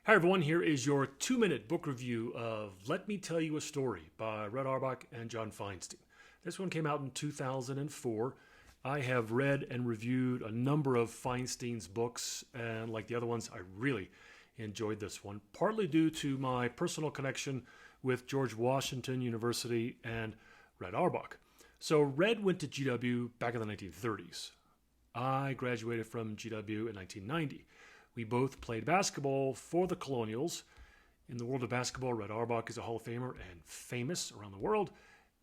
Hi everyone, here is your 2-minute book review of Let Me Tell You a Story by Red Auerbach and John Feinstein. This one came out in 2004. I have read and reviewed a number of Feinstein's books, and like the other ones, I really enjoyed this one, partly due to my personal connection with George Washington University and Red Auerbach. So Red went to GW back in the 1930s. I graduated from GW in 1990. We both played basketball for the Colonials. In the world of basketball, Red Auerbach is a Hall of Famer and famous around the world.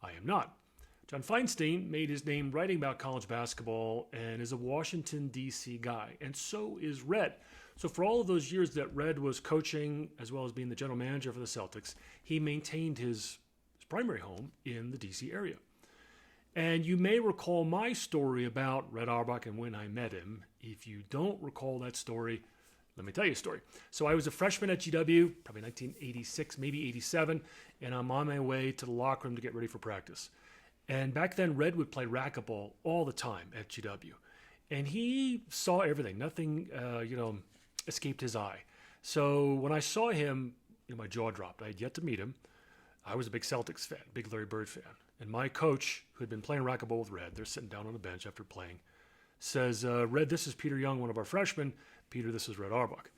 I am not. John Feinstein made his name writing about college basketball and is a Washington, D.C. guy, and so is Red. So for all of those years that Red was coaching, as well as being the general manager for the Celtics, he maintained his primary home in the D.C. area. And you may recall my story about Red Auerbach and when I met him. If you don't recall that story, let me tell you a story. So I was a freshman at GW, probably 1986, maybe 87, and I'm on my way to the locker room to get ready for practice. And back then, Red would play racquetball all the time at GW. And he saw everything. Nothing, escaped his eye. So when I saw him, my jaw dropped. I had yet to meet him. I was a big Celtics fan, big Larry Bird fan. And my coach, who had been playing racquetball with Red, they're sitting down on the bench after playing, says, Red, this is Peter Young, one of our freshmen. Peter, this is Red Auerbach.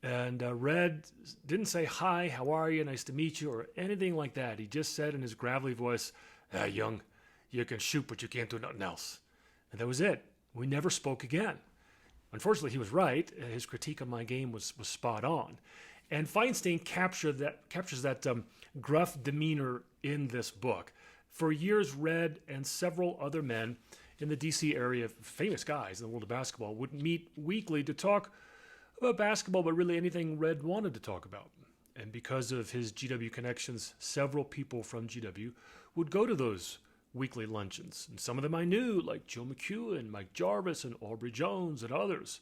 And Red didn't say, hi, how are you, nice to meet you, or anything like that. He just said in his gravelly voice, Young, you can shoot, but you can't do nothing else. And that was it. We never spoke again. Unfortunately, he was right. His critique of my game was spot on. And Feinstein captures that gruff demeanor in this book. For years, Red and several other men in the D.C. area, famous guys in the world of basketball, would meet weekly to talk about basketball, but really anything Red wanted to talk about. And because of his GW connections, several people from GW would go to those weekly luncheons. And some of them I knew, like Joe McEwen, Mike Jarvis, and Aubrey Jones, and others.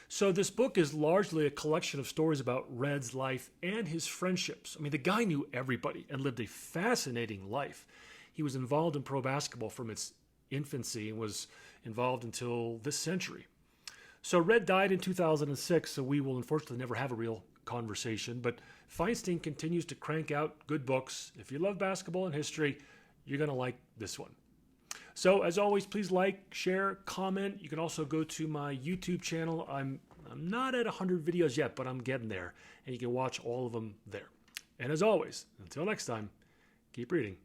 So this book is largely a collection of stories about Red's life and his friendships. I mean, the guy knew everybody and lived a fascinating life. He was involved in pro basketball from its infancy and was involved until this century. So Red died in 2006, so we will unfortunately never have a real conversation, but Feinstein continues to crank out good books. If you love basketball and history, you're going to like this one. So as always, please like, share, comment. You can also go to my YouTube channel. I'm not at 100 videos yet, but I'm getting there, and you can watch all of them there. And as always, until next time, keep reading.